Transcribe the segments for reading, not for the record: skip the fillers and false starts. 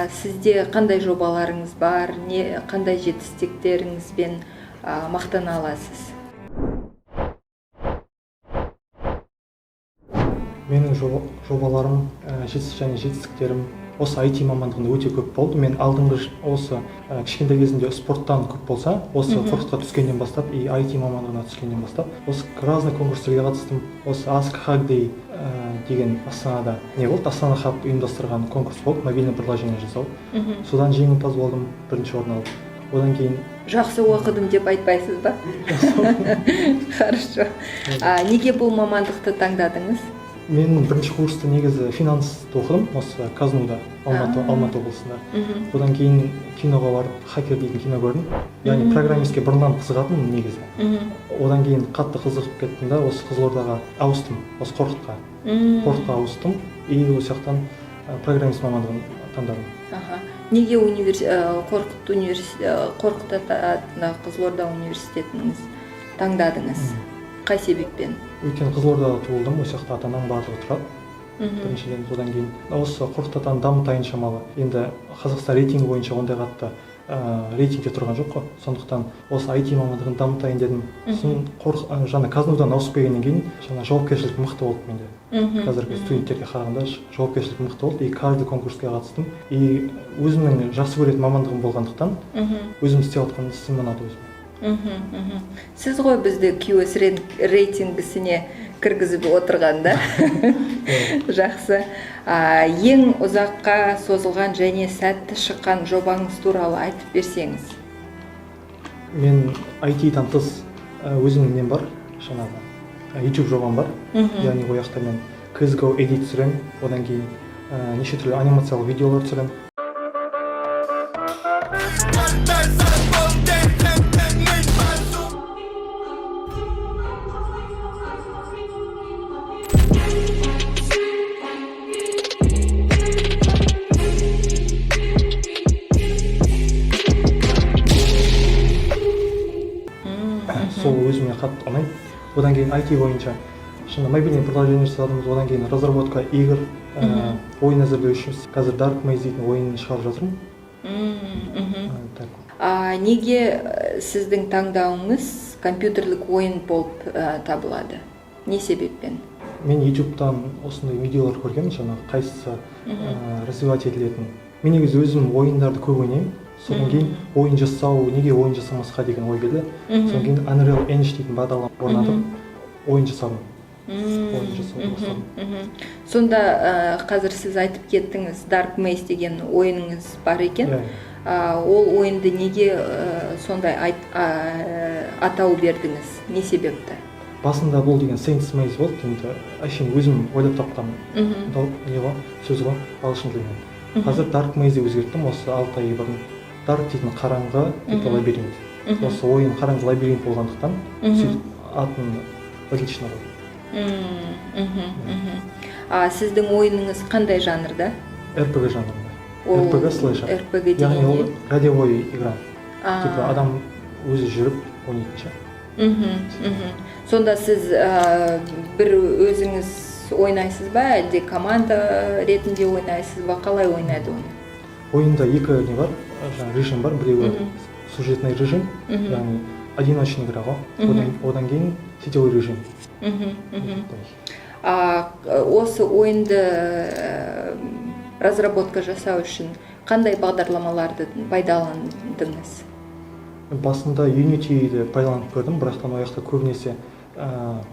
Сізде қандай жобаларыңыз бар, қандай жетістіктеріңізбен мақтана аласыз? Менің жобаларым және жетістіктерім осы IT мамандығында өте көп болды. Мен алдыңғы осы кішкентай кезімде спорттан көп болса, осы қорқытқа түскеннен бастап и IT мамандығына түскеннен бастап, осы разный конкурстерге қатыстым. Осы Ask Hackday деген Астанада болды? Астана Хаб ұйымдастырған конкурс болды, мобильный приложение жасау. Содан жеңімпаз болдым, бірінші орын алдым. Одан кейін Жақсы оқыдым деп айтпайсыз ба? Хорошо. Неге бұл мамандықты таңдадыңыз? Мен бірінші курста негізі финансты оқыдым, осы Казнуда, Алматы облысында. Одан кейін киноға барып, Хакер дейтін кино көрдім. Яғни программистке бұрыннан қызығатынмын негізі. Одан кейін қатты қызығып кеттім да, осы Қызылордаға ауыстым, осы Қорқытқа. Қорқытқа ауыстым, и осы жақтан программист мамандығын таңдадым. Неге Қорқыт атындағы Қызылорда университетіңіз таңдадыңыз? Қай себеппен? Өйткені Қызылордада туылдым, осы жақта ата-анам барлығы тұрады. Біріншіден, содан кейін осы Қорқыт атаны дамытайын шамалы. Енді Қазақстан рейтингі бойынша ондай қатты рейтингте тұрған жоқ қой. Сондықтан осы IT мамандығын дамытайын дедім. Сосын жаңа Казнудан ауысып келгеннен кейін жаңа жауапкершілік мықты болды менде. Қазіргі студенттерге қарағанда жауапкершілік мықты болды. И каждый конкурсқа қатыстым. И өзімнің жақсы көретін мамандығым болғандықтан өзім істеп жатқан ісім ұнады өзіме. Сіз ғой бізді QS рейтингісіне кіргізіп отырған да? Жақсы. Ең ұзаққа созылған және сәтті шыққан жобаңыз туралы айтып берсеңіз. Мен IT-дан тыс өзімнің нем бар, жаңағы YouTube жобам бар. Яғни ол жақта мен CSGO edit түсіремін, одан кейін неше түрлі анимациялық видеолар түсіремін. Сол өзіме қатты ұнайды. Одан кейін IT бойынша мобильный приложение жасадым, одан кейін разработка игр, ойын әзірлеу үшін қазір Dark Maze дейтін ойын шығарып жатырмын. Неге сіздің таңдауыңыз компьютерлік ойын болып табылады? Не себеппен? Мен YouTube'дан осындай видеолар көргенмін, жаңағы қайсысы развивать етілетін. Мен негізі өзім ойындарды көп ойнаймын. Содан кейін ойын жасау, неге ойын жасамасқа деген ой келді. Содан кейін Unreal Engine дейтін бағдарлама орнатып, ойын жасадым. Сонда қазір сіз айтып кеттіңіз, Dark Maze деген ойыныңыз бар екен. Ол ойынды неге сондай атау бердіңіз? Не себепті? Басында бұл деген Saints Maze болды, енді әшейін өзім ойлап тапқан сөз ғой, ағылшын тілінен. Қазір Dark Maze өзгерттім, осы 6 ай бұрын. Dark дейтін қараңғы, типа лабиринт. Осы ойын қараңғы лабиринт болғандықтан, сөйтіп атын логично болды. Сіздің ойыныңыз қандай жанрда? RPG жанрында. RPG слэшер. RPG деген яғни ол радиовой игра. Типа адам өзі жүріп ойнайтынша. Сонда сіз бір өзіңіз ойнайсыз ба, әлде команда ретінде ойнайсыз ба, қалай ойнайды оны? Ойында екі не бар, режим бар, біреуі сюжетный режим, яғни одиночный игра ғой, одан кейін сетевой режим. Осы ойынды разработка жасау үшін қандай бағдарламаларды пайдаландыңыз? Басында Unity'ді пайдаланып көрдім, бірақтан ояқта көбінесе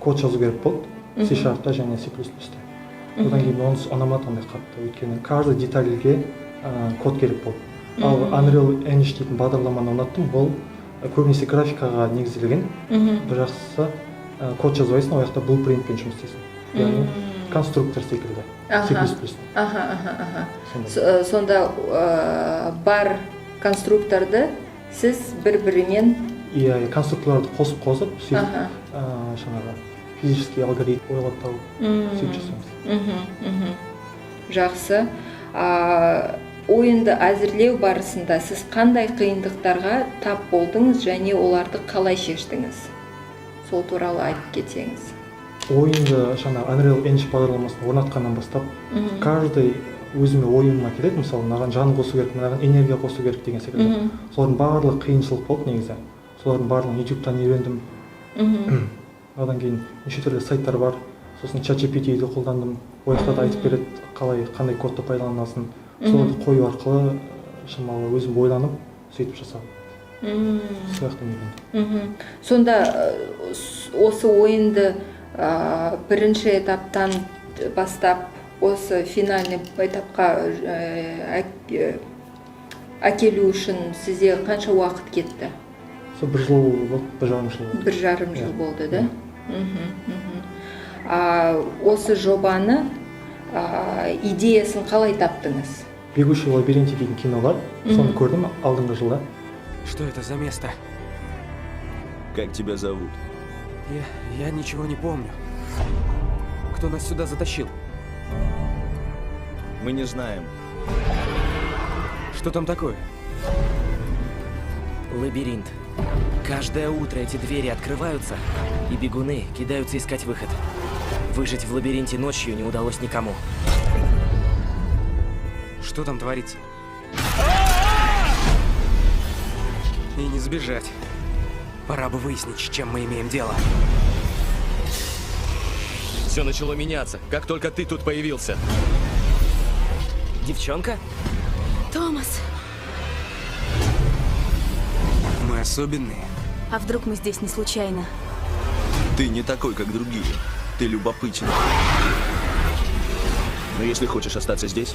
код жазу керек болды, C-Sharp'та және C++'та. Одан кейін онысы ұнамады ондай қатты, өйткені каждый детальге код керек болды. Ал Unreal Engine дейтін бағдарламаны ұнаттым, ол көбінесе графикаға негізделген, бір жақсысы код жазбайсың, ояқта blueprintпен жұмыс істейсің. Яғни конструктор секілді, C++'та. Сонда бар конструкторды сіз бір-бірімен конструкторларды қосып, сөйтіп физический алгоритм ойлап тауып, сөйтіп жасаймыз. Жақсы. Ойынды әзірлеу барысында сіз қандай қиындықтарға тап болдыңыз және оларды қалай шештіңіз? Сол туралы айтып кетсеңіз. Ойынды Unreal Engine бағдарламасын орнатқаннан бастап, каждый өзіме ойыма келеді, мысалы мынаған жан қосу керек, мынаған энергия қосу керек деген секілді. Солардың барлығы қиыншылық болды негізі. Солардың барлығын ютубтан үйрендім. Одан кейін неше түрлі сайттар бар. Сосын ChatGPT-ді қолдандым. Ол жақта да айтып береді қандай кодты пайдаланасың. Соларды қою арқылы шамалы өзім ойланып сөйтіп жасадым. Сияқты үйрендім. Сонда осы ойынды бірінші этаптан бастап осы финальный этапқа әкелу үшін сізде қанша уақыт кетті? Сол 1 жыл болды, 1,5 жыл болды. 1,5 жыл болды, да? Осы жобаны идеясын қалай таптыңыз? «Бегущий в лабиринте» деген кино бар, соны көрдім алдыңғы жылда. Что это за место? Как тебя зовут? Я ничего не помню. Кто нас сюда затащил? Мы не знаем. Что там такое? Лабиринт. Каждое утро эти двери открываются, и бегуны кидаются искать выход. Выжить в лабиринте ночью не удалось никому. Что там творится? И не сбежать. Пора бы выяснить, с чем мы имеем дело. Все начало меняться, как только ты тут появился. Девчонка? Томас, Мы особенные. а вдруг мы здесь не случайно? Ты не такой, как другие. Ты любопытен. Но если хочешь остаться здесь,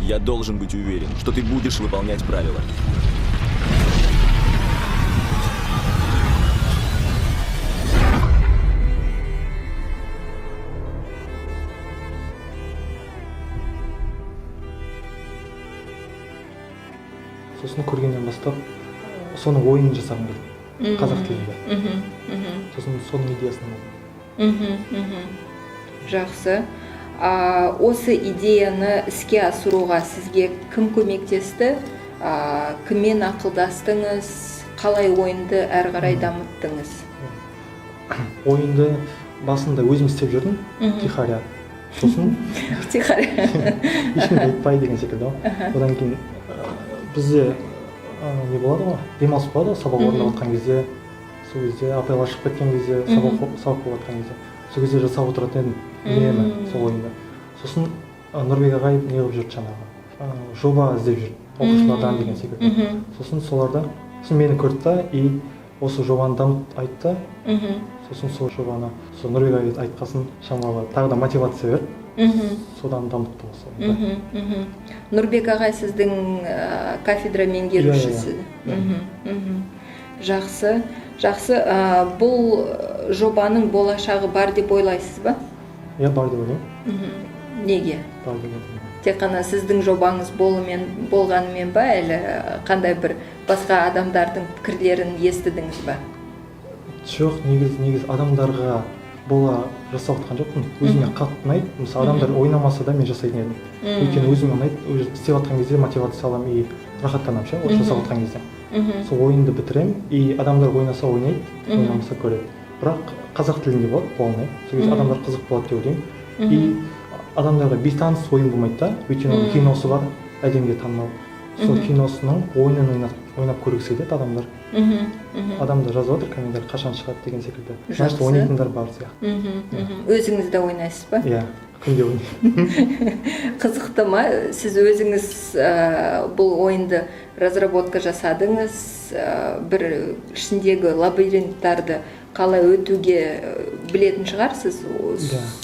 я должен быть уверен, что ты будешь выполнять правила. Сосын көргеннен бастап соның ойын жасағым келді қазақ тілінде. Сосын соның идеясын алдым. Жақсы. Осы идеяны іске асыруға сізге кім көмектесті? Кіммен ақылдастыңыз? Қалай ойынды әрі қарай дамыттыңыз? Ойынды басында өзім істеп жүрдім, тихаря. Сосын ешкімге айтпай деген секілді. Одан кейін бізде не болады ғой, демалыс болады, сабақ орындап жатқан кезде, сол кезде апайлар шығып кеткен кезде, сабақ болып жатқан кезде, сол кезде жасап отыратын едім сол ойынды. Сосын Нұрбек ағай не қылып жүрді жаңағы, жоба іздеп жүрді, оқушылардан деген секілді. Сосын соларда, сосын мені көрді да, и осы жобаны дамыт айтты. Сосын сол жобаны, сол Нұрбек ағай айтқасын шамалы тағы да мотивация берді. Содан дамытты осы. Нұрбек ағай сіздің кафедра меңгерушісі. Жақсы. Бұл жобаның болашағы бар деп ойлайсыз ба? Иә, бар деп ойлаймын. Неге? Бар деп ойлаймын. Тек қана сіздің жобаңыз болғанымен ба, әлі қандай бір басқа адамдардың пікірлерін естідіңіз ба? Жоқ, негіз адамдарға бола жасап отқан жоқпын. Өзіме қатты ұнайды. Мысалы адамдар ойнамаса да мен жасайтын едім. Өйткені өзіме ұнайды. Істеп жатқан кезде мотивация аламын и рахаттанамын ше, осы жасап жатқан кезде. Сол ойынды бітіремін и адамдар ойнаса ойнайды, ойнамаса көреді. Бірақ қазақ тілінде болады, болмай. Сол кезде адамдар қызық болады деп ойлаймын. И адамдарға бейтаныс ойын болмайды да, өйткені оның киносы бар, әлемге танымал. Сол киносының ойынын ойнап көргісі келеді адамдар. Адамдар жазып отыр комментарий қашан шығады деген секілді. Значит, ойнайтындар бар сияқты. Өзіңіз де ойнайсыз ба? Иә, күнде ойнаймын. Қызықты ма? Сіз өзіңіз бұл ойынды разработка жасадыңыз, бір ішіндегі лабиринттарды қалай өтуге білетін шығарсыз?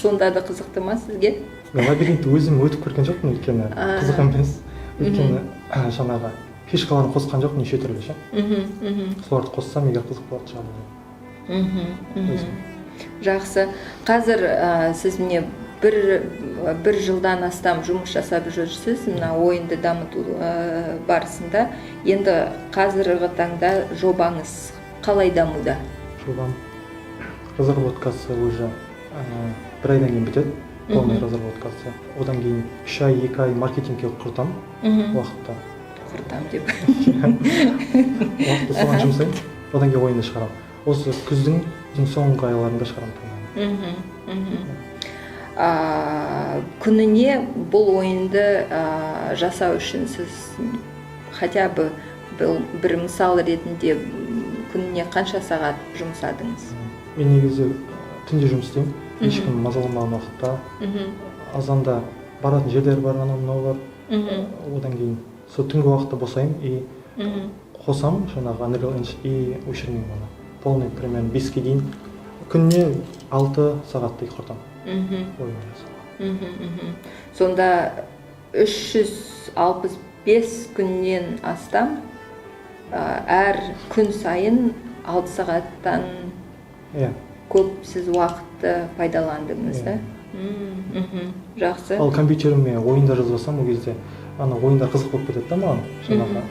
Сонда да қызықты ма сізге? Лабиринтті өзім өтіп көрген жоқпын, өйткені қызық емес. Өйткені жаңағы фишкаларын қосқан жоқ, неше түрлі ше. Соларды қоссам егер қызық болады шығар. Жақсы. Қазір сіз міне бір жылдан астам жұмыс жасап жүрсіз мына ойынды дамыту барысында. Енді қазіргі таңда жобаңыз қалай дамуда? Жобам разработкасы уже бір айдан кейін бітеді. Полный разработкасы. Одан кейін 3 ай, 2 ай маркетингке құртам уақытта. Құртам деп. Уақытты соған жұмсаймын. Одан кейін ойынды шығарам. Осы күздің соңғы айларында шығарам. күніне бұл ойынды жасау үшін сіз хотя бы бір мысал ретінде күніне қанша сағат жұмсадыңыз? Мен негізі түнде жұмыс істеймін, ешкім мазаламаған уақытта. Азанда баратын жерлер бар, анау мынау бар. Одан кейін сол түнгі уақытта босаймын и қосам жаңағы Unreal Engine и өшірмеймін оны. Полный примерно 5-ке дейін күніне 6 сағаттай құртамын. Сонда 365 күннен астам әр күн сайын 6 сағаттан көп сіз уақытты пайдаландыңыз, да? Жақсы. Ал компьютеріме ойындар жазбасам, ол кезде ана ойындар қызық болып кетеді да маған, жаңағы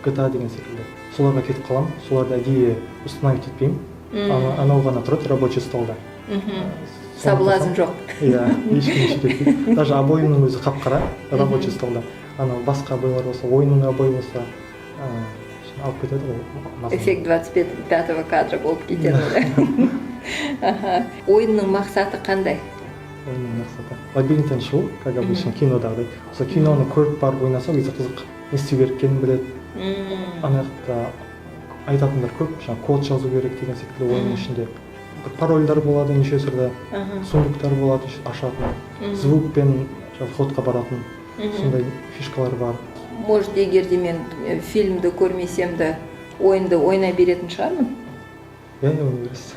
GTA деген секілді. Соларға кетіп қаламын, соларды әдейі установить етпеймін. Анау ғана тұрады рабочий столда. Соблазн жоқ. Иә, ешкім шететпейді. Даже обойымның өзі қап-қара рабочий столда. Анау басқа обойлар болса, ойынның обойы болса, алып кетеді ғой. Эффект 25-го кадра болып кетеді. Ойынның мақсаты қандай? Ойынның мақсаты лабиринттен шығу, как обычно кинодағыдай. Осы киноны көріп барып ойнаса, өзі қызық. Не істеу керек екенін біледі. Ана жақта айтатындар көп, жаңағы код жазу керек деген секілді ойынның ішінде. Парольдар болады неше түрлі, сундуктар болады ашатын, звукпен входқа баратын, сондай фишкалар бар. Может, егер де мен фильмді көрмесем де ойынды ойнай беретін шығармын? Ойнай бересіз.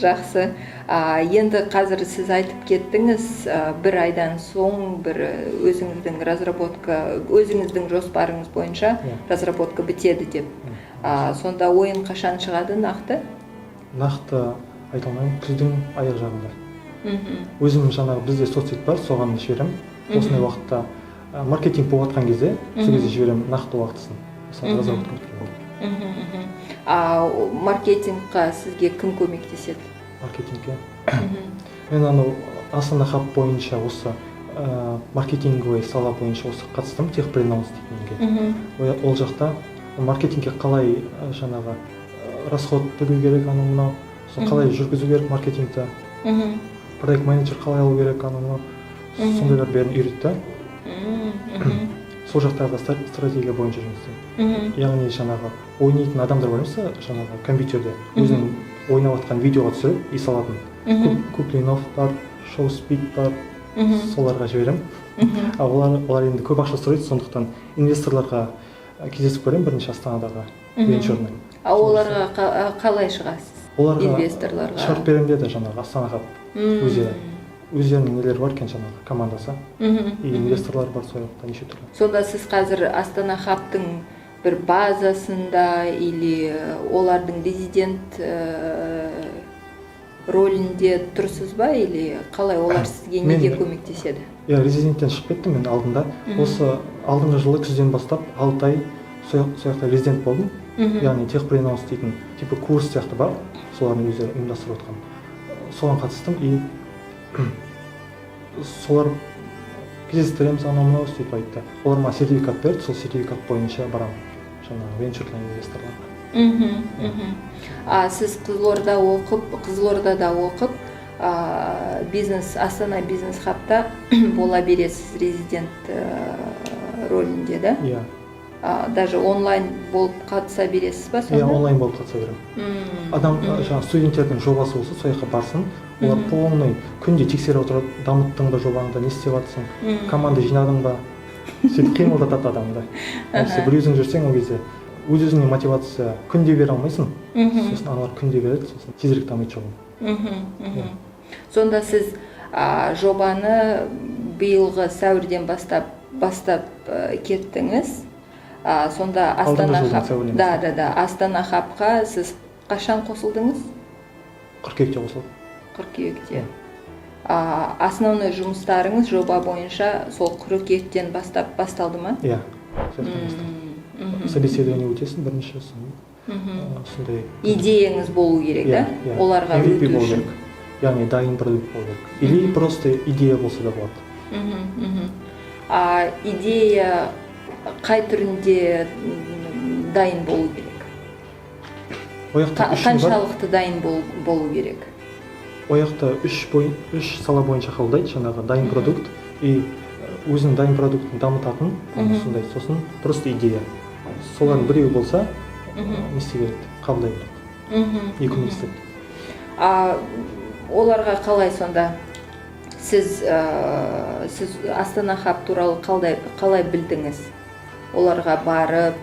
Жақсы. Енді қазір сіз айтып кеттіңіз, бір айдан соң бір өзіңіздің жоспарыңыз бойынша разработка бітеді деп. Сонда ойын қашан шығады нақты? Нақты айта алмаймын, күздің аяқ жағында. Өзім жаңағы бізде соцсет бар, соған жіберемін. Осындай уақытта маркетинг болып жатқан кезде, сол кезде жіберемін нақты уақытысын. Мысалы разработка біткен болды. Маркетингқа сізге кім көмектеседі? Маркетингке. Мен анау Астана хаб бойынша осы маркетинговый сала бойынша осы қатыстым, техпринонс дейтінге. Ол жақта маркетингке қалай жаңағы расход төлеу керек, анау мынау, қалай жүргізу керек маркетингті, проект менеджер қалай алу керек, анау мынау, сондайлар бәрін үйретті. Сол жақтағы стратегия бойынша жұмыс істеймін. Яғни жаңағы ойнайтын адамдар бар емес, жаңағы компьютерде өзінің ойнап жатқан видеоға түсіріп и салатын. Куплиновтар, шоу-спидтар, соларға жіберемін. Олар енді көп ақша сұрайды, сондықтан инвесторларға кездесіп көремін бірінші Астанадағы венчурный. Оларға қалай шығасыз? Инвесторларға? Шарт беремін деді жаңағы Астана хаб өздерінің нелері бар екен жаңағы командасы. И инвесторлар бар сол жақта неше түрлі. Сонда сіз қазір Астана хабтың бір базасында или олардың резидент рөлінде тұрсыз ба, или қалай олар сізге неге көмектеседі? Резиденттен шығып кеттім мен алдында. Осы алдыңғы жылы күзден бастап 6 ай сол жақта резидент болдым. Яғни техпринонс дейтін типа курс сияқты бар, солардың өздері ұйымдастырып отқан. Соған қатыстым и солар кездестіреміз, анау мынау сөйтіп айтты. Олар маған сертификат берді, сол сертификат бойынша барамын жаңағы венчурлы инвесторларға. Сіз Қызылордада оқып, Астана бизнес хабта бола бересіз резидент рөлінде, да? Иә. Даже онлайн болып қатыса бересіз ба сонда? Иә, онлайн болып қатыса беремін. Адам, жаңағы студенттердің жобасы болса, сол жаққа барсын, олар полный күнде тексеріп отырады, дамыттың ба жобаңды, не істеп жатсың, команда жинадың ба, сөйтіп қимылдатады адамды. Бір өзің жүрсең, ол кезде өз-өзіңе мотивация күнде бере алмайсың, сосын аналар күнде береді, сосын тезірек дамиды жобаң. Сонда сіз жобаны биылғы сәуірден бастап кеттіңіз. Сонда Астана хабқа сіз қашан қосылдыңыз? Қыркүйекте қосылдым. Қыркүйекте. Основной жұмыстарыңыз жоба бойынша сол қыркүйектен басталды ма? Иә. Собеседование өтесің бірінші, сондай идеяңыз болу керек, да? Оларға өту үшін. Яғни дайын продукт болу керек. Или просто идея болса да болады. Идея қай түрінде дайын болу керек? Қаншалықты дайын болу керек? жақта үш сала бойынша қабылдайды, жаңағы дайын продукт и өзінің дайын продуктын дамытатын сондай, сосын просто идея. Солардың біреуі болса не істей береді, қабылдай береді. Екі университет. Оларға қалай сонда сіз Астана Хаб туралы қалай білдіңіз? Оларға барып,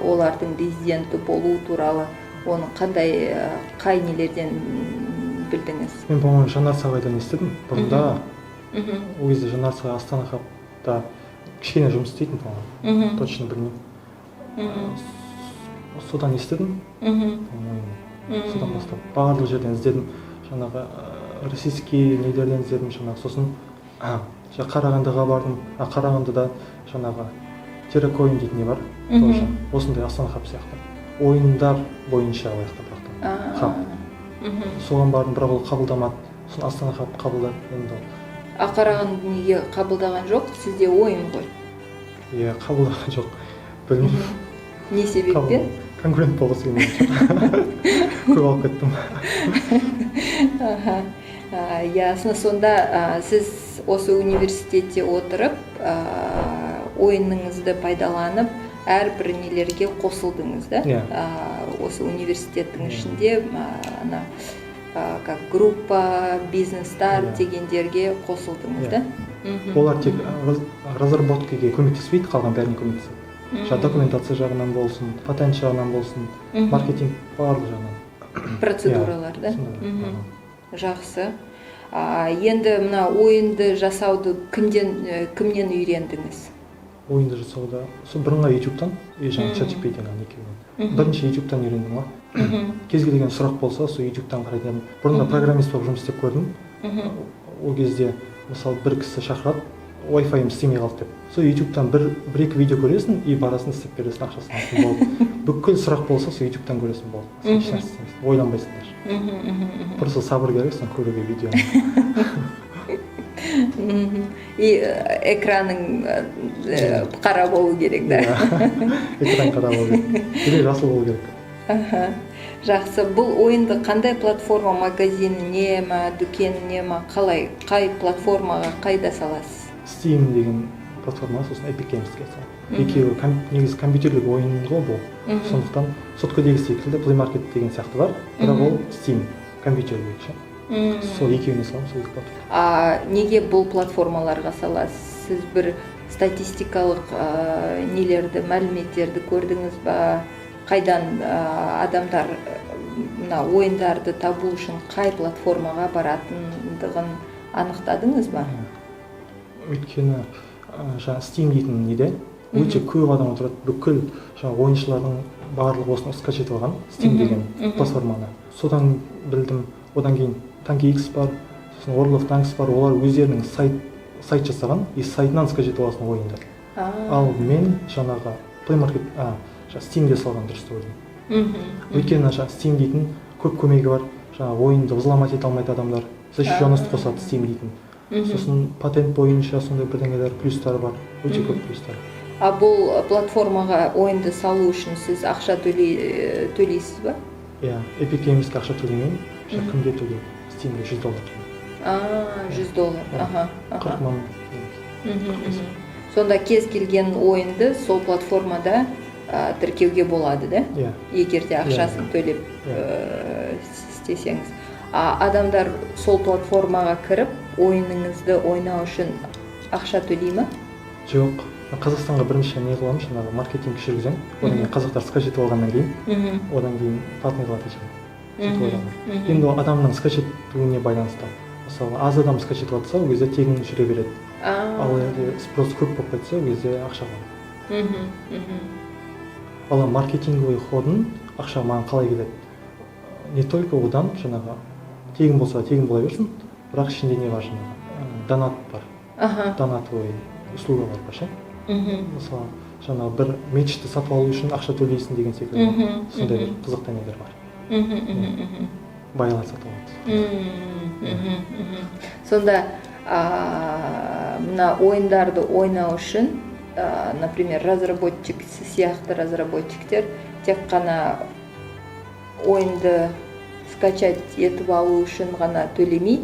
олардың резиденті болу туралы оны қай нелерден білдіңіз? Мен, по-моему, Жанар Сағайдан естідім бұрында. Ол кезде Жанар Сағай Астана Хабта кішкене жұмыс істейтін, по-моему. Точно білмеймін. Содан естідім. Содан бастап барлық жерден іздедім. Жаңағы российский нелерден іздедім, жаңағы сосын Қарағандыға бардым. Қарағандыда жаңағы Терракоин дейтін не бар. Тоже осындай Астана Хаб сияқты. Ойындар бойынша ояқта бақтым. Хаб. Соған бардым, бірақ ол қабылдамады. Сосын Астана Хаб қабылдады. Қарағанды неге қабылдаған жоқ? Сізде ойын ғой? Иә, қабылдаған жоқ. Білмеймін. Не себеппен? Конкурент болғысы келмеді. Көп алып кеттім. Ясно. Сонда сіз осы университетте отырып, ойыныңызды пайдаланып, әрбір нелерге қосылдыңыз, да? Осы университеттің ішінде как группа, бизнестар дегендерге қосылдыңыз, да? Олар тек разработкаға көмектеспейді, қалған бәріне көмектеседі. Документация жағынан болсын, патент жағынан болсын, маркетинг барлық жағынан. Процедуралар, да? Жақсы. Енді мына ойынды жасауды кімнен үйрендіңіз? Ойынды жасауда бірыңғай YouTube-тан, жаңағы ChatGPT-ден екеуінен. Бірінші YouTube-тан үйрендім ғой. Кез келген сұрақ болса, сол YouTube-тан қарайтын. Бұрында программист болып жұмыс істеп көрдім. Ол кезде мысалы бір кісі шақырады, Wi-Fi-ым істемей қалды деп. Сол YouTube-тан бір-екі видео көресің и барасын істеп бересің, ақшасын аласың болды. Бүкіл сұрақ болса, сол YouTube-тан көресің болды. Сен ешнәрсе істемейсің, ойланбайсың даже. Просто сабыр керексің көруге видеоны. И экраның қара болу керек, да? Экран қара болу керек. Или жасыл болу керек. Жақсы. Бұл ойынды қандай платформа, магазиніне ма, дүкеніне ма, қай платформаға қайда саласыз? Steam деген платформа, сосын Epic Games'ке салады. Екеуі негізі компьютерлік ойын ғой бұл. Сондықтан соткодегі секілді Play Market деген сияқты бар, бірақ ол Steam компьютерлік ше. Сол екеуіне салам, сол екі платформа. Неге бұл платформаларға саласыз? Сіз бір статистикалық нелерді, мәліметтерді көрдіңіз ба? Қайдан адамдар ойындарды табу үшін қай платформаға баратындығын анықтадыңыз ба? Өйткені Steam дейтін неде өте көп адам отырады, бүкіл ойыншылардың барлығы осыны скачать етіп алған Steam деген платформаны. Содан білдім. Одан кейін Tanki X бар, сосын World of Tanks бар, олар өздерінің сайт жасаған, и сайтынан скачать етіп аласың ойынды. Ал мен жаңағы Play Market, Steam'ге салған дұрыс деп ойлаймын. Өйткені Steam дейтін көп көмегі бар, ойынды взломать ете алмайды адамдар, защищенность қосады Steam дейтін. Сосын патент бойынша сондай бірдеңелер плюстары бар, өте көп плюстары. Бұл платформаға ойынды салу үшін сіз ақша төлейсіз ба? Иә, Epic Games'ке ақша төлемеймін, кімге төлеймін? Steam'ге $100 төлеймін. $100, 40 мың. Сонда кез келген ойынды сол платформада тіркеуге болады, да? Егерде ақшасын төлеп істесеңіз. Адамдар сол платформаға кіріп, ойыныңызды ойнау үшін ақша төлей ма? Жоқ. Қазақстанға бірінші не қыламын, жаңағы маркетинг жүргіземін. Одан кейін қазақтар скачет алғаннан кейін, одан кейін платный қылады екен. Енді ол адамның скачет етуіне байланысты. Мысалы, аз адам скачет етіп жатса, ол кезде тегін жүре береді. Ал енді спрос көп болып кетсе, ол кезде ақша алады. Ал маркетинговый ходын ақша маған қалай келеді? Не только одан жаңағы тегін болса тегін бола берсін, бірақ ішінде не бар жаңағы донат бар. Донатовый услуга бар ше. Мысалы, жаңағы бір мечті сатып алу үшін ақша төлейсің деген секілді. Сондай бір қызық нелер бар. Байлар сатып алады. Сонда мына ойындарды ойнау үшін, например, разработчик сияқты разработчиктер тек қана ойынды скачать етіп алу үшін ғана төлемей,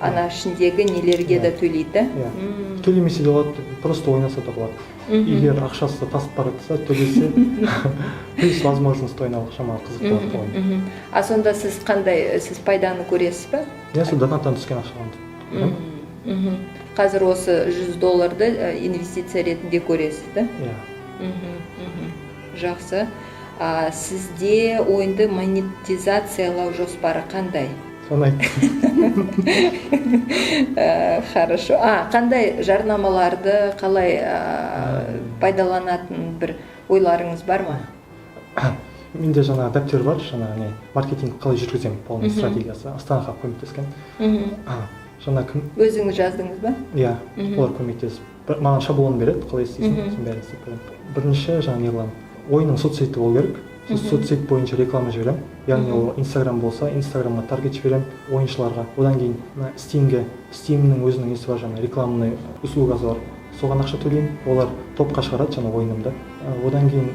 ана ішіндегі нелерге де төлейді. Иә. Төлемесе де болады, просто ойнаса да болады. Егер ақшасы тасып баратса, төлесе плюс возможность ойнауға шамалы қызық болады ойын. А сонда сіз қандай, сіз пайданы көресіз бе? Иә, сол донаттан түскен ақшаны. Қазір осы $100 инвестиция ретінде көресіз, да? Иә. Жақсы. Сізде ойынды монетизациялау жоспары қандай? Соны айт. Хорошо. Қандай жарнамаларды қалай пайдаланатын бір ойларыңыз бар ма? Менде жаңа дәптер бар, жаңа маркетинг қалай жүргіземін, полный стратегиясы. Астанаға көмектескен. Жаңа кім? Өзіңіз жаздыңыз ба? Иә, олар көмектесіп. Маған шаблон береді, қалай істейсің, сосын бәрін істеп беремін. Бірінші жаңа неғыламын, ойынның соцсеті болу керек. Соцсет бойынша реклама жіберемін. Яғни ол Инстаграм болса, Инстаграмға таргет жіберемін ойыншыларға. Одан кейін Steam'нің өзінің несі бар, жаңа рекламный услугасы бар. Соған ақша төлеймін, олар топқа шығарады жаңа ойынымды. Одан кейін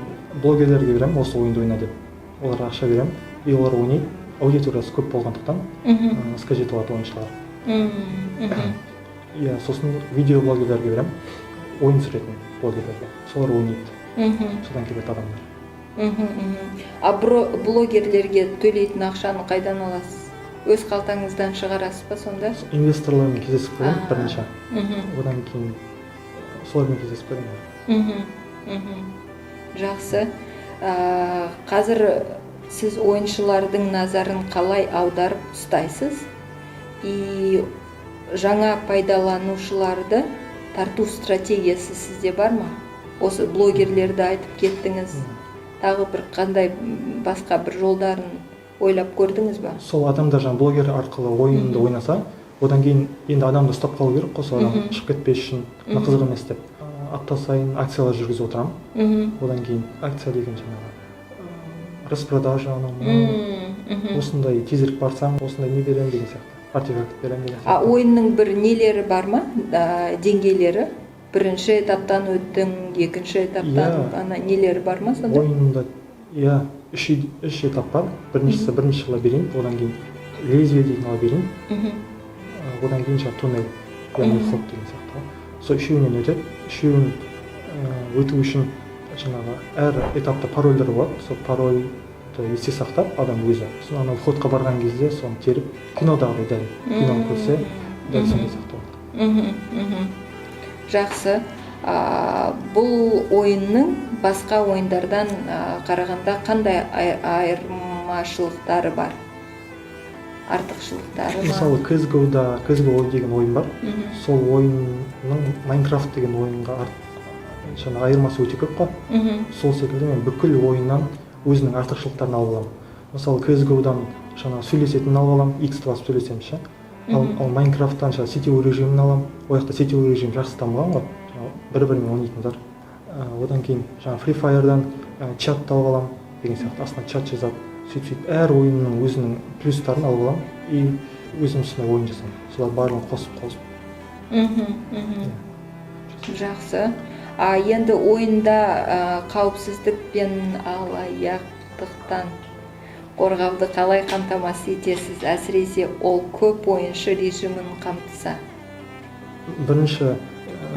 блогерлерге беремін, осы ойынды ойна деп. Оларға ақша беремін, и олар ойнайды. Аудиториясы көп болғандықтан іске жетіп алады ойыншылар. Иә, сосын видеоблогерлерге беремін, ойын түсіретін блогерлерге. Солар ойнайды. Содан келеді адамдар. Блогерлерге төлейтін ақшаны қайдан аласыз? Өз қалтаңыздан шығарасыз ба сонда? Инвесторлармен кездесіп көремін бірінші. Одан кейін солармен кездесіп көремін. Жақсы. Қазір сіз ойыншылардың назарын қалай аударып ұстайсыз? И жаңа пайдаланушыларды тарту стратегиясы сізде бар ма? Осы блогерлерді айтып кеттіңіз. Тағы бір қандай басқа бір жолдарын ойлап көрдіңіз ба? Сол адамдар жаңа блогер арқылы ойынды ойнаса, одан кейін енді адамды ұстап қалу керек қой, сол адам шығып кетпес үшін, қызық емес деп. Апта сайын акциялар жүргізіп отырамын. Одан кейін акция деген жаңағы распродажа, осындай тезірек барсаң, осындай не беремін деген сияқты, артефакт беремін деген сияқты. Ойынның бір нелері бар ма? Деңгейлері? Бірінші этаптан өттің, екінші этаптан ана нелері бар ма сонда? Ойында үш этап бар. Біріншісі бірінші лабиринт, одан кейін лезвие деген лабиринт, одан кейін жаңағы туннель, яғни ход деген сияқты. Сол үшеуінен өтеді. Үшеуін өту үшін жаңағы әр этапта парольдер болады. Сол парольді есте сақтап адам өзі. Сосын анау ходқа барған кезде соны теріп, кинодағыдай дәл киноны көрсе, дәл сондай сақталады. Жақсы. Бұл ойынның басқа ойындардан қарағанда қандай айырмашылықтары бар? Артықшылықтары ма? Мысалы, CSGO деген ойын бар. Сол ойынның Minecraft деген ойынға айырмасы өте көп қой. Сол секілді мен бүкіл ойыннан өзінің артықшылықтарын алып аламын. Мысалы, CSGO-дан сөйлесетінін алып аламын, X басып сөйлесем ше. Ал Майнкрафттан сетевой режимін алам. Ол жақта сетевой режим жақсы дамыған ғой. Бір-бірімен ойнайтындар. Одан кейін Free Fire'дан чатты алып алам деген сияқты. Астына чат жазады. Сөйтіп әр ойынның өзінің плюстарын алып алам и өзім үстіне ойын жасаймын. Солар барлығын қосып. Жақсы. Енді ойында қауіпсіздік пен алаяқтықтан қорғауды қалай қамтамасыз етесіз, әсіресе ол көп ойыншы режимін қамтыса? Бірінші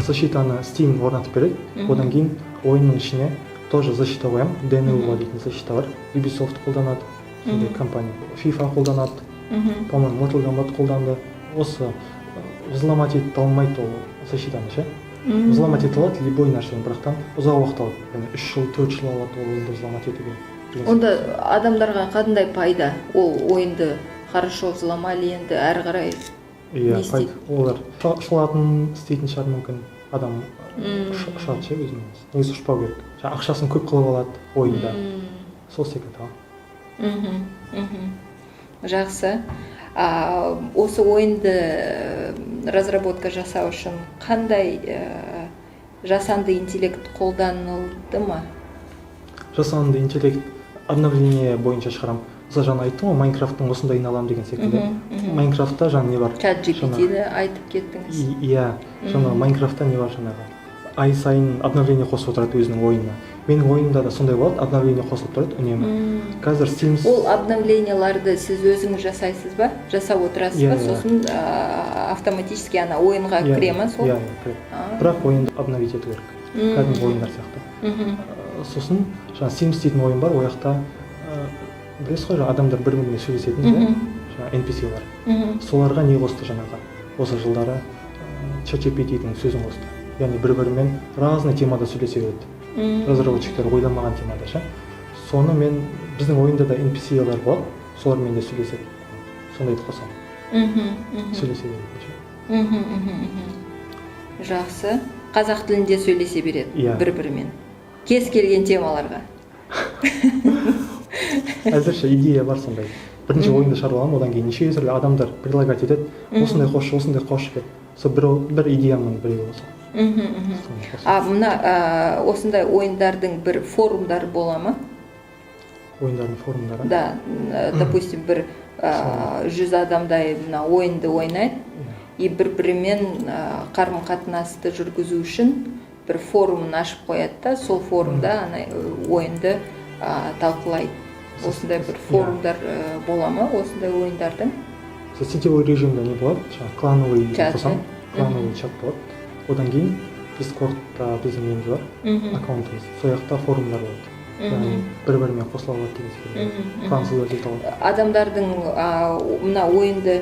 защитаны Steam орнатып береді. Одан кейін ойынның ішіне тоже защита қоямын. DNU дейтін защита бар. Ubisoft қолданады, компания FIFA қолданады, по-моему Mortal Kombat қолданды. Осы взломать ете алмайды ол защитаны ше. Взломать ете алады любой нәрсені, бірақтан ұзақ уақыт алады. 3 жыл, 4 жыл алады ол ойынды взломать етуге. Онда адамдарға қандай пайда? Ол ойынды хорошо взломали, енді әрі қарай не істейді? Олар салатын істейтін шығар мүмкін. Адам ұшады ше өзінің. Өзі ұшпау керек. Ақшасын көп қылып алады ойында. Сол секілді. Жақсы. Осы ойынды разработка жасау үшін қандай жасанды интеллект қолданылды ма? Жасанды интеллект обновление бойынша шығарам. Мысалы жаңа айттым ғой, Майнкрафттың осындайын алам деген секілді. Майнкрафтта жаңа не бар? ChatGPT-ді айтып кеттіңіз. Иә, жаңа Майнкрафтта не бар жаңағы? ай сайын обновление қосып отырады өзінің ойынына. Менің ойынымда да сондай болады, обновление қосылып тұрады үнемі. Қазір Sims Ол обновленияларды сіз өзіңіз жасайсыз ба? Жасап отырасыз ба? Сосын автоматически ана ойынға кіре ма сол? Иә, кіреді. Бірақ ойынды обновить ету керек. Кәдімгі ойындар сияқты. Сосын жаңа Sims дейтін ойын бар, ол жақта білесіз ғой, адамдар бір-бірімен сөйлесетін, жаңа NPC-лар. Соларға не қосты жаңағы? Осы жылдары ChatGPT-дің сөзін қосты. Яғни бір-бірімен разный темада сөйлесе береді. Разработчиктер ойламаған темада ше. Соны мен біздің ойында да NPC-лар болады, солармен де сөйлеседі. Сондайды қосамын. Сөйлесе береді. Жақсы. Қазақ тілінде сөйлесе береді бір-бірімен. Кез келген темаларға. Әзірше идея бар сондай. Бірінші ойынды шығарып аламын, одан кейін неше түрлі адамдар предлагать етеді. Осындай қош деп. Сол бір идеяның біреуі осы. Мына осындай ойындардың бір форумдары бола ма? Ойындардың форумдары? Да, допустим, бір 100 адамдай мына ойынды ойнайды, и бір-бірімен қарым-қатынасты жүргізу үшін бір форумын ашып қояды да, сол форумда ойынды талқылайды. Осындай бір форумдар бола ма осындай ойындардың? Сетевой режимде не болады, клановый қосам, клановый чат болады. Одан кейін Discord-та біздің неміз бар, аккаунтымыз. Сол жақта форумдар болады. Яғни бір-бірімен қосыла алады деген секілді. Француздар дейді алады. Адамдардың мына ойынды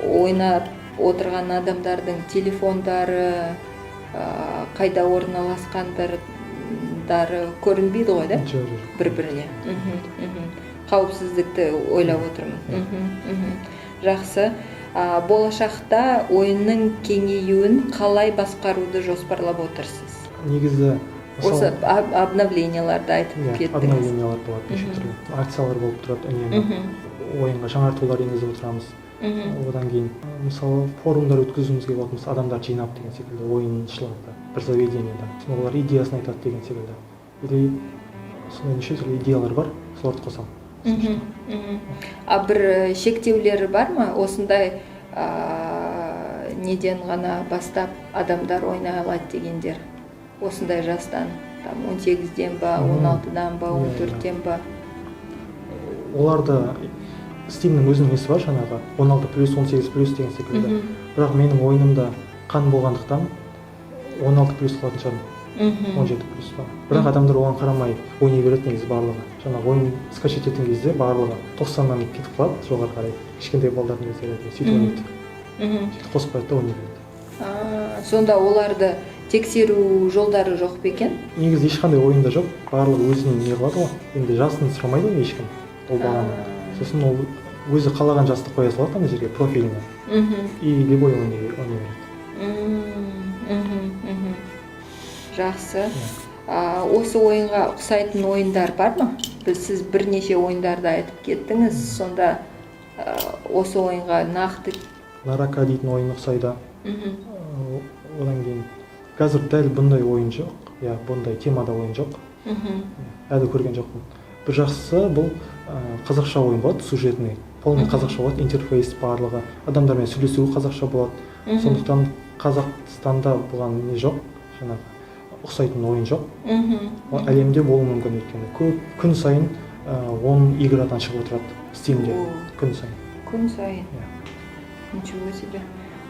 ойнап отырған адамдардың телефондары, қайда орналасқандары көрінбейді ғой, да? Бір-біріне. Қауіпсіздікті ойлап отырмын. Жақсы. Болашақта ойынның кеңеюін қалай басқаруды жоспарлап отырсыз? Негізі осы обновленияларды айтып кеттіңіз. Обновлениялар болады, неше түрлі акциялар болып тұрады үнемі. Ойынға жаңартулар енгізіп отырамыз. Одан кейін мысалы форумдар өткізуімізге болады, мысалы адамдар жинап деген секілді, ойыншыларды бір заведениеда. Олар идеясын айтады деген секілді. Или сондай неше түрлі идеялар бар, соларды қосамын. Бір шектеулері бар ма? Осындай неден ғана бастап адамдар ойнай алады дегендер? Осындай жастан, 18-ден ба, 16-дан ба, 14-ден ба? Оларды Steam'нің өзінің несі бар жаңағы 16+, 18+ деген секілді. Бірақ менің ойынымда қан болғандықтан 16+ қылатын шығармын. 17+ ба. Бірақ адамдар оған қарамай ойнай береді негізі барлығы. Жаңағы ойын скачать еткен кезде барлығы 90-нан кетіп қалады жоғары қарай. Кішкентай балдардың кездері сөйтіп ойнайды. Сөйтіп қосып қояды да ойнай береді. Сонда оларды тексеру жолдары жоқ па екен? Негізі ешқандай ойында жоқ. Барлығы өзінен не қылады ғой. Енді жасын сұрамайды ғой ешкім. Ол баланы. Сосын ол өзі қалаған жасты қоя салады ана жерге профиліне. И любой ойнай береді. Жақсы. Осы ойынға ұқсайтын ойындар бар ма? Сіз бірнеше ойындарды айтып кеттіңіз, сонда осы ойынға нақты... Нарака дейтін ойын ұқсайды. Одан кейін қазір дәл бұндай ойын жоқ, бұндай темада ойын жоқ. Әлі көрген жоқпын. Бір жақсысы бұл қазақша ойын болады, сюжетный. Полный қазақша болады, интерфейс барлығы. Адамдармен сөйлесуі қазақша болады. Сондықтан Қазақстанда бұған не жоқ, жаңағы ұқсайтын ойын жоқ. Әлемде болуы мүмкін өйткені. Күн сайын 10 иградан шығып отырады Steam'де. Күн сайын. Күн сайын. Ничего себе.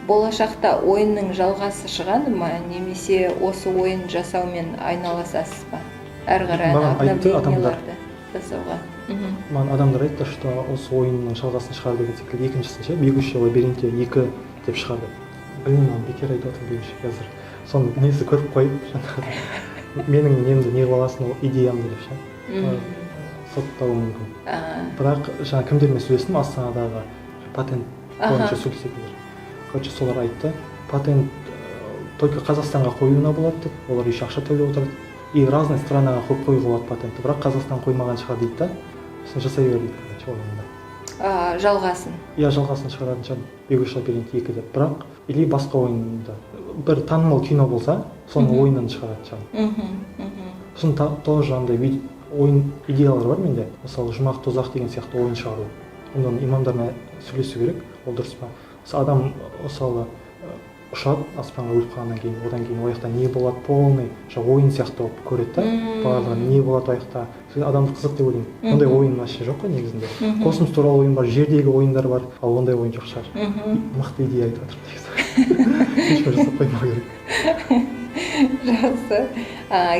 Болашақта ойынның жалғасы шығады ма, немесе осы ойын жасаумен айналасасыз ба? Әрі қарай обновленияларды жасауға. Маған адамдар айтты, что осы ойынның жалғасын шығар деген секілді, екіншісінше бегущий в лабиринте 2 деп шығарды. Білмеймін, бекер айтып отырмын бегущий қазір. Соны несі көріп қойып, менің немді не қыласың, ол идеямды деп ше. Соттауы мүмкін. Бірақ жаңа кімдермен сөйлестім, Астанадағы патент бойынша сөйлесетіндер. Короче, солар айтты, патент только Қазақстанға қоюына болады деп, олар еще ақша төлеп отырады. И разный странаға қоюға болады патентті, бірақ Қазақстан қоймаған шығар дейді да, сосын жасай бер дейді, короче, ойында. Жалғасын? Иә, жалғасын шығаратын шығар, бегущий лабиринт 2 деп, бірақ или басқа ойында. Бір танымал кино болса, соның ойынын шығаратын шығар. Сосын тоже андай ойын идеялар бар менде. Мысалы, жұмақ тозақ деген сияқты ойын шығару. Онда имамдармен сөйлесу керек, ол дұрыс па? Адам мысалы ұшады аспанға өліп қалғаннан кейін, одан кейін ол жақта не болады, полный ойын сияқты болып көреді да, барлығы не болады ол жақта. Адамды қызық деп ойлаймын. Ондай ойын вообще жоқ қой негізінде. Космос туралы ойын бар, жердегі ойындар бар, ал ондай ойын жоқ шығар. Мықты идея айтып жатырмын негізі. Ешбір жасап қоймау керек. Жақсы.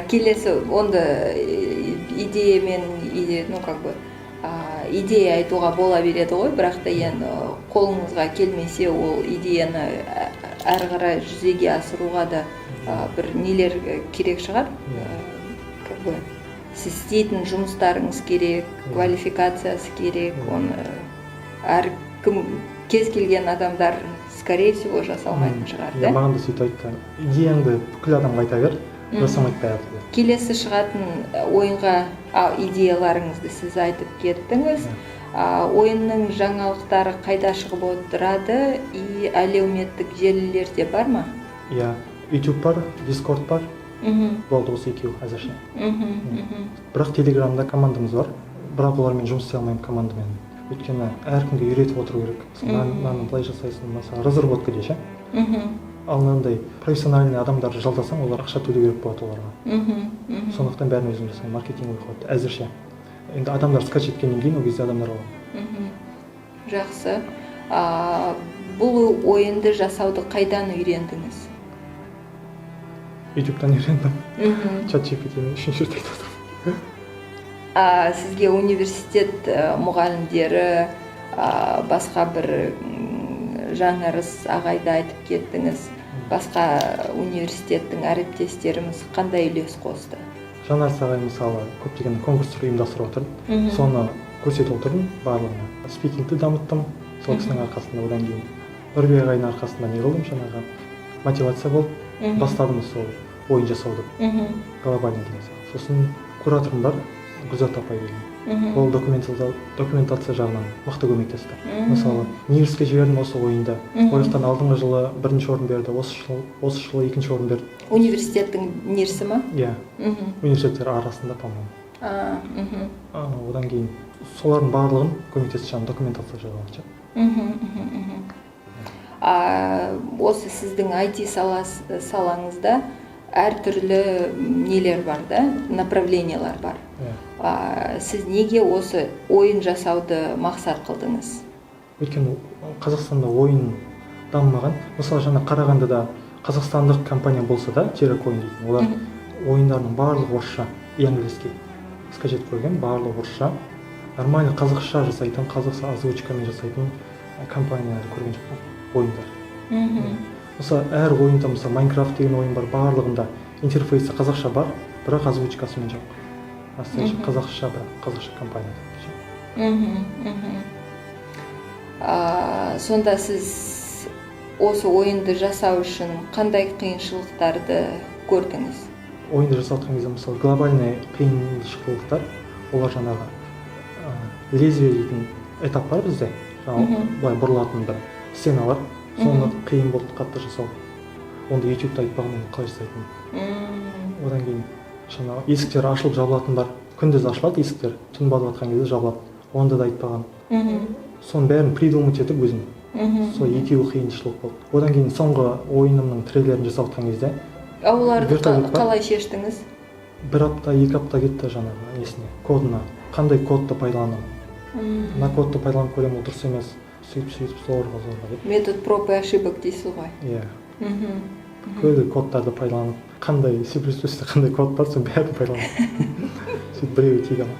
Келесі онда идеямен, идея айтуға бола береді ғой, бірақ та енді қолыңызға келмесе, ол идеяны әрі қарай жүзеге асыруға да бір нелер керек шығар. Сіз істейтін жұмыстарыңыз керек, квалификациясы керек, оны әркім, кез келген адамдар скорее всего жасалмайтын шығар, да? Маған да сөйтіп айтты. Идеяңды бүкіл адамға айта бер, жасамайды бәрі. Келесі шығатын ойынға идеяларыңызды сіз айтып кеттіңіз. Ойынның жаңалықтары қайда шығып отырады и әлеуметтік желілерде бар ма? Иә, YouTube бар, Discord бар. Болды осы екеуі әзірше. Бірақ Телеграмда командамыз бар. Бірақ олармен жұмыс істей алмаймын командамен. Өйткені әркімге үйретіп отыру керек. Мынаны былай жасайсың, мысалы разработка десе. Ал мынандай профессиональный адамдарды жалдасаң, олар ақша төлеу керек болады оларға. Сондықтан бәрін өзім жасаймын, маркетинг қойды әзірше. Енді адамдар скачать еткеннен кейін ол кезде адамдар болады. Жақсы. Бұл ойынды жасауды қайдан үйрендіңіз? YouTube-тан үйрендім. ChatGPT-ні 3-ші рет айтып отырмын. Сізге университет мұғалімдері, басқа бір жаңарыс ағайды айтып кеттіңіз, басқа университеттің әріптестеріміз қандай үлес қосты? Жанарыс ағай мысалы көптеген конкурстар ұйымдастырып отырды. Соны көрсетіп отырдым барлығына. Спикингті дамыттым, сол кісінің арқасында. Одан кейін Нұрбек ағайдың арқасында не қылдым, жаңағы мотивация болып бастадым сол ойын жасауды. Глобальный деген сияқты. Сосын кураторым бар, Гүлзат апай деген. Ол документация жағынан мықты көмектесті. Мысалы, Нирске жібердім осы ойында. Ол жақтан алдыңғы жылы 1-ші орын берді, осы жылы 2-ші орын берді. Университеттің Нирсі ма? Иә. Университеттер арасында, по-моему. Одан кейін солардың барлығын көмектесті жаңағы документация жағынан. Осы сіздің IT салаңызда әртүрлі нелер бар, да? Направлениялар бар. Сіз неге осы ойын жасауды мақсат қылдыңыз? Өйткені Қазақстанда ойын дамымаған. Мысалы жаңа Қарағандыда қазақстандық компания болса да, Терек ойын дейтін. Олар ойындарының барлығы орысша, английский скачать қойған, барлығы орысша. Нормально қазақша жасайтын, қазақша озвучкамен жасайтын компанияларды көрген жоқпын ойындар. Мысалы әр ойында, мысалы Майнкрафт деген ойын бар, барлығында интерфейсі қазақша бар, бірақ озвучкасымен жоқ. Қазақша бір, қазақша компания. Сонда сіз осы ойынды жасау үшін қандай қиыншылықтарды көрдіңіз? Ойынды жасатқан кезде, мысалы, глобальный қиыншылықтар, олар жаңағы лезвие дейтін этап бар бізде, былай бұрылатын бір сцена бар, соны қиын болды қатты жасау. Онда YouTube-та айтпағанмен қалай жасайтын. Одан кейін жаңағы есіктер ашылып жабылатын бар. Күндіз ашылады есіктер, түн батып жатқан кезде жабылады. Онда да айтпаған. Соның бәрін придумать етіп өзім. Сол екеуі қиыншылық болды. Одан кейін соңғы ойынымның трейлерін жасап жатқан кезде оларды қалай шештіңіз? 1 апта, 2 апта кетті жаңағы несіне, кодына. Қандай кодты пайдаланам? Мына кодты пайдаланып көремін, ол дұрыс емес. Сөйтіп зорға деп. Метод проб и ошибок дейсіз ғой. Иә. Көйлі кодтарды пайдаланып, қандай C++-те қандай код бар, соның бәрін пайдаланып. Сөйтіп біреуі тиге ма.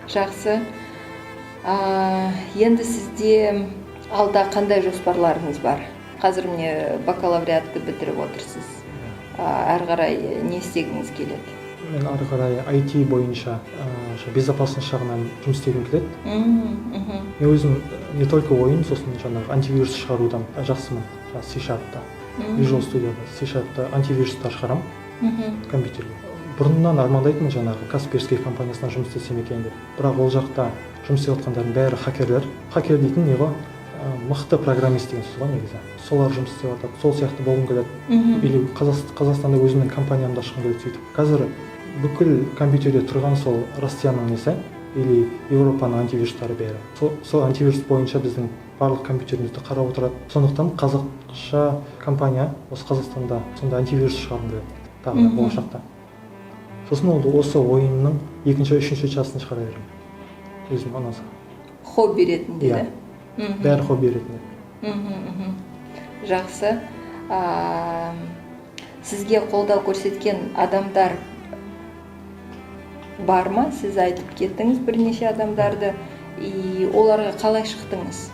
Жақсы. Енді сізде алда қандай жоспарларыңыз бар? Қазір міне бакалавриатты бітіріп отырсыз. Әрі қарай не істегіңіз келеді? Мен ары қарай IT бойынша безопасность жағынан жұмыс істегім келеді. Мен өзім не только ойын, сосын жаңағы антивирус шығарудан жақсымын. C-Sharp'та, Visual Studio'да C-Sharp'та антивирустар шығарам компьютерге. Бұрыннан армандайтынмын жаңағы Касперский компаниясына жұмыс істесем екен деп. Бірақ ол жақта жұмыс істеп жатқандардың бәрі хакерлер. Хакер дейтін не ғой? Мықты программист деген сөз ғой негізі. Солар жұмыс істеп жатады. Сол сияқты болғым келеді. Или Қазақстанда өзімнің компаниямды ашқым келеді сөйтіп. Қазір бүкіл компьютерде тұрған сол Россияның несі или Европаның антивирустары бәрі. Сол антивирус бойынша біздің барлық компьютерімізді қарап отырады. Сондықтан қазақша компания осы Қазақстанда сондай антивирус шығарғым келеді тағы да болашақта. Сосын ол осы ойынның екінші, үшінші частын шығара беремін. Өзім ұнаса. Хобби ретінде Иә. Бәрі хобби ретінде. Жақсы. Сізге қолдау көрсеткен адамдар бар ма? Сіз айтып кеттіңіз бірнеше адамдарды. И оларға қалай шықтыңыз?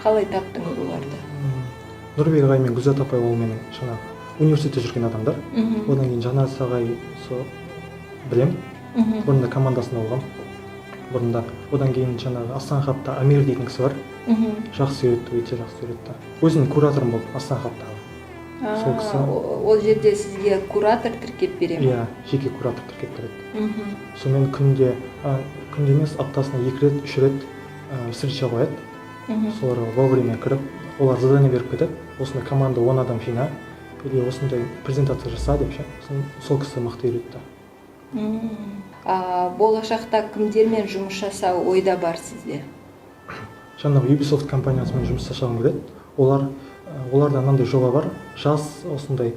Қалай таптыңыз оларды? Нұрбек ағай мен Гүлзат апай ол менің жаңағы университетте жүрген адамдар. Одан кейін Жанарыс ағай білем. Бұрында командасында болған. Бұрында. Одан кейін жаңағы Астан хабта Амир дейтін кісі бар. Жақсы үйретті, өте жақсы үйретті. Өзінің кураторым болды Астан хаптағы. Сол кісі. Ол жерде сізге куратор тіркеп бере ме? Иә, жеке куратор тіркеп береді. Сонымен күнде емес, аптасына 2 рет, 3 рет встреча қояды. Соларға вовремя кіріп, олар задание беріп кетеді. Осындай команда 10 адам жина, или осындай презентация жаса деп ше. Сол кісі мықты үйретті. Болашақта кімдермен жұмыс жасау ойда бар сізде? Жаңағы Ubisoft компаниясымен жұмыс жасағым келеді. Оларда мынандай жоба бар. Жас осындай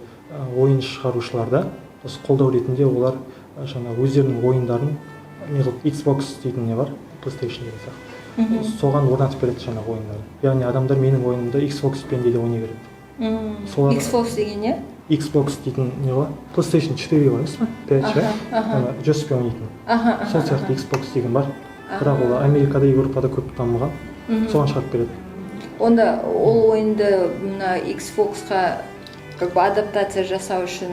ойын шығарушыларда осы қолдау ретінде олар жаңағы өздерінің ойындарын Xbox дейтін не бар, PlayStation деген сияқты. Соған орнатып береді жаңағы ойындарды. Яғни адамдар менің ойынымды Xbox-пен де ойнай береді. Xbox деген не? Xbox дейтін не бар? PlayStation 4 бар емес пе? 5 ше? Джойстикпен ойнайтын. Сол сияқты Xbox деген бар. Бірақ ол Америкада, Европада көп дамыған. Соған шығарып береді. Онда ол ойынды мына Xbox-қа адаптация жасау үшін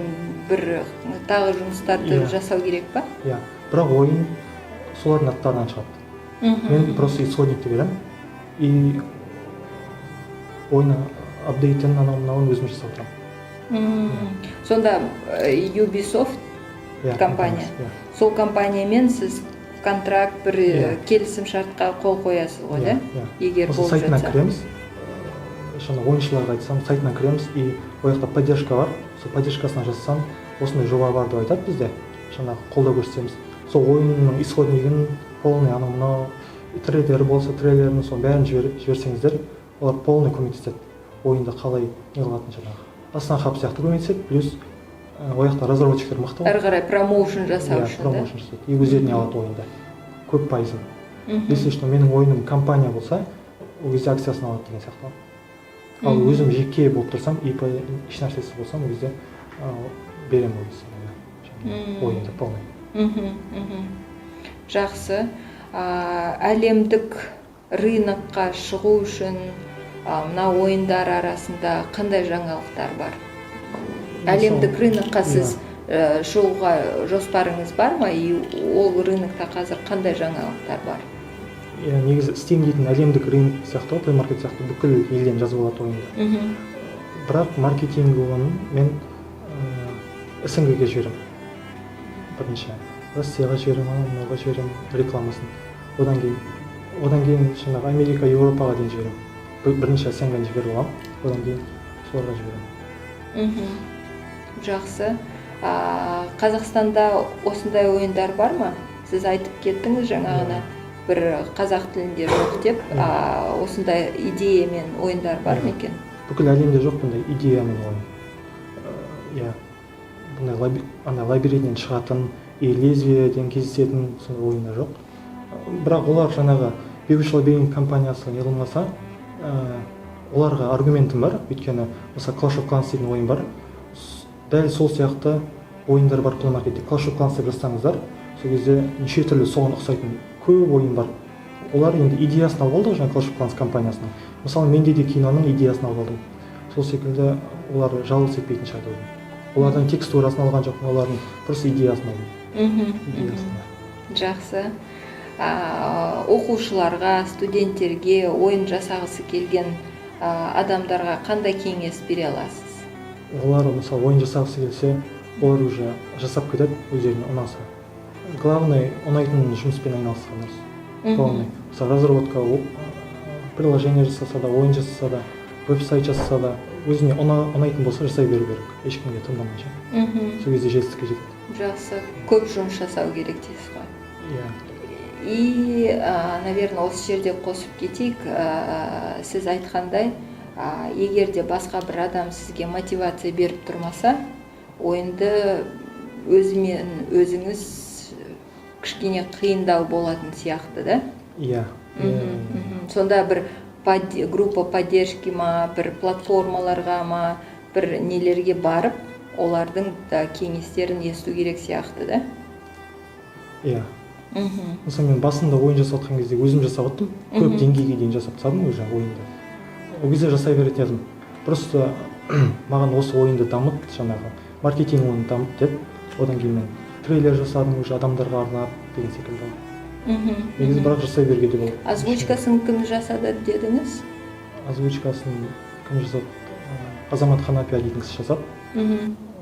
бір тағы жұмыстарды жасау керек па? Иә. Бірақ ойын солардың аттарынан шығады. Мен просто исходникті беремін. И ойны апдейтін анау-мынауын өзім жасап отырамын. Сонда Ubisoft компания. Сол компаниямен сіз контракт бір келісім шартқа қол қоясыз ғой, да? Егер болып жатса. Сайтына кіреміз. Жаңа ойыншыларға айтсам, сайтына кіреміз и ол жақта поддержка бар. Сол поддержкасына жазсам, осындай жоба бар деп айтады бізде. Жаңағы қолдау көрсетеміз. Сол ойынның исходнигін, полный анау-мынау трейлер болса, трейлерін соның бәрін жіберсеңіздер, олар полный көмектеседі. Ойынды қалай не қылатын жаңағы. Астан хаб сияқты көмектеседі, плюс ол жақта разработчиктер мықты. Әрі қарай промоушн жасау үшін, да? Промоушн жасайды. И өздеріне алады ойынды. Көп пайызын. Если что менің ойыным компания болса, ол кезде акциясын алады деген сияқты. Ал өзім жеке болып тұрсам, ИП ешнәрсесі болсам, ол кезде беремін ол кезде ойынды полный. Жақсы. Әлемдік рынокқа шығу үшін мына ойындар арасында қандай жаңалықтар бар? Әлемдік рынокқа сіз шығуға жоспарыңыз бар ма? И ол рынокта қазір қандай жаңалықтар бар? Негізі Steam дейтін әлемдік рынок сияқты, Play Market сияқты бүкіл елден жазып алады ойынды. Бірақ маркетингін мен СНГ-ге жіберемін. Бірінші Россияға жіберемін, анауға жіберемін рекламасын. Одан кейін жаңағы Америка, Еуропаға дейін жіберемін. Бірінші СНГ-ні жіберіп аламын, одан кейін соларға жіберемін. Жақсы. Қазақстанда осындай ойындар бар ма? Сіз айтып кеттіңіз жаңағына бір қазақ тілінде жоқ деп, осындай идеямен ойындар бар ма екен? Бүкіл әлемде жоқ бұндай идеямен ойын. Бұндай лабиринттен шығатын, лезвиеден кездесетін сондай ойындар жоқ. Бірақ олар жаңағы Бегущий лабиринт компаниясы неғылмаса, оларға аргументім бар. Өйткені мысалы Clash of Clans дейтін ойын бар. Дәл сол сияқты ойындар бар Play Marketте. Clash of Clans деп жазсаңыздар, сол кезде неше түрлі соған ұқсайтын көп ойын бар. Олар енді идеясын алып алды жаңа Clash of Clans компаниясының. Мысалы менде де киноның идеясын алып алдым. Сол секілді олар жалғыз етпейтін шығады ойын. Олардан текстурасын алған жоқпын, олардың просто идеясын алдым. Жақсы. Оқушыларға, студенттерге ойын жасағысы келген адамдарға қандай кеңес бере аласыз? Олар мысалы ойын жасағысы келсе, олар уже жасап кетеді өздеріне ұнаса. Главный ұнайтын жұмыспен айналысқан дұрыс. Главный. Мысалы разработка, приложение жасаса да, ойын жасаса да, веб-сайт жасаса да, өзіне ұнайтын болса жасай беру керек. Ешкімге тыңдамайынша. Сол кезде жетістікке жетеді. Жақсы. Көп жұмыс жасау керек дейсіз ғой. Иә. И, наверное, осы жерде қосып кетейік, сіз айтқандай, егер де басқа бір адам сізге мотивация беріп тұрмаса, ойынды өзімен өзіңіз кішкене қиындау болатын сияқты, да? Иә. Сонда бір группа поддержки ма, бір платформаларға ма, бір нелерге барып, олардың да кеңестерін есту керек сияқты, да? Иә. Мысалы мен басында ойын жасап жатқан кезде өзім жасап жаттым, көп деңгейге дейін жасап тастадым уже ойынды. Ол кезде жасай беретін едім. Просто маған осы ойынды дамыт, жаңағы маркетинг оны дамыт деп, одан кейін мен трейлер жасадым уже адамдарға арнап деген секілді. Негізі бірақ жасай беруге де болады. Озвучкасын кім жасады дедіңіз? Озвучкасын кім жасады? Азамат Ханапия дейтін кісі жасады.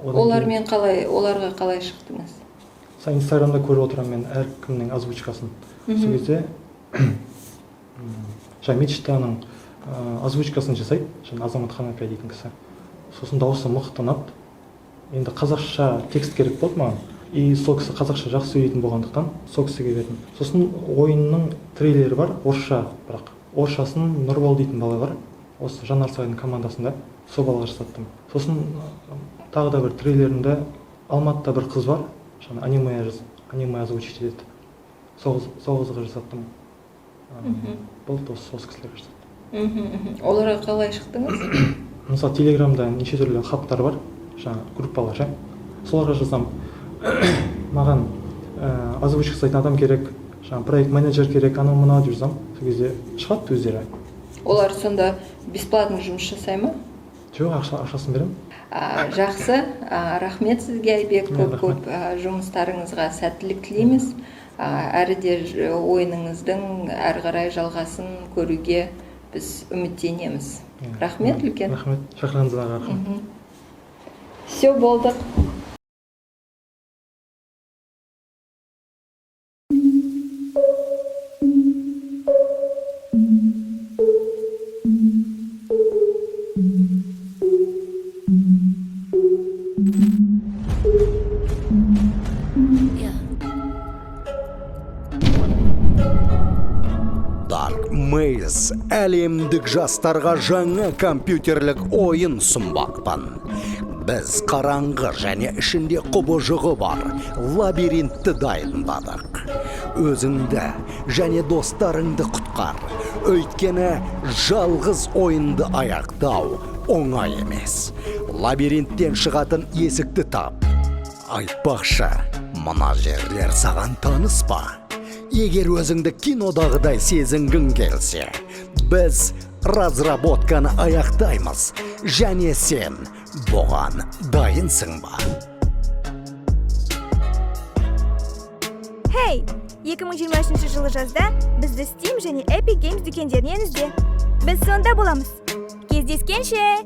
Оларға қалай шықтыңыз? Инстаграмда көріп отырамын мен әркімнің озвучкасын. Сол кезде мечтаның озвучкасын жасайды, Азамат Ханапия дейтін кісі. Сосын дауысы мықты ұнады. Енді қазақша текст керек болды маған. И сол кісі қазақша жақсы сөйлейтін болғандықтан сол кісіге бердім. Сосын ойынның трейлері бар, орысша, бірақ орысшасын Нұрбол дейтін бала бар, осы Жанар Сайдың командасында, сол балаға жасаттым. Сосын тағы да бір трейлерінде Алматыда бір қыз бар, аниме озвучить етеді. Сол қызға жасаттым. Болды, осы кісілерге жасаттым. Оларға қалай шықтыңыз? Мысалы телеграмда неше түрлі хаттар бар, группалар, соларға жазсам, маған озвучка жасайтын адам керек, проект менеджер керек, анау мынау деп жазсам, сол кезде шығады өздері. Олар сонда бесплатный жұмыс жасай ма? Жоқ, ақшасын беремін. Жақсы, рахмет сізге, Айбек, көп жұмыстарыңызға сәттілік тілейміз. Әрі де ойыныңыздың әрі қарай жалғасын көруге біз үміттенеміз. Рахмет үлкен. Рахмет, шақырғаныңызға рахмет. Все, болдық. Dark Maze әлемдік жастарға жаңа компьютерлік ойын сұнбақпын. Біз қараңғы және ішінде құбыжығы бар лабиринтті дайындадық. Өзіңді және достарыңды құтқар. Өйткені жалғыз ойынды аяқтау оңай емес. Лабириттен шығатын есікті тап. Айтпақшы, мына жерлер саған таныс па? Егер өзіңді кинодағыдай сезінгің келсе, біз разработканы аяқтаймыз, және сен бұған дайынсың ба? Хей, 2023 жылы жазда бізді Steam және Epic Games дүкендерінен ізде. Біз сонда боламыз. Кездескенше!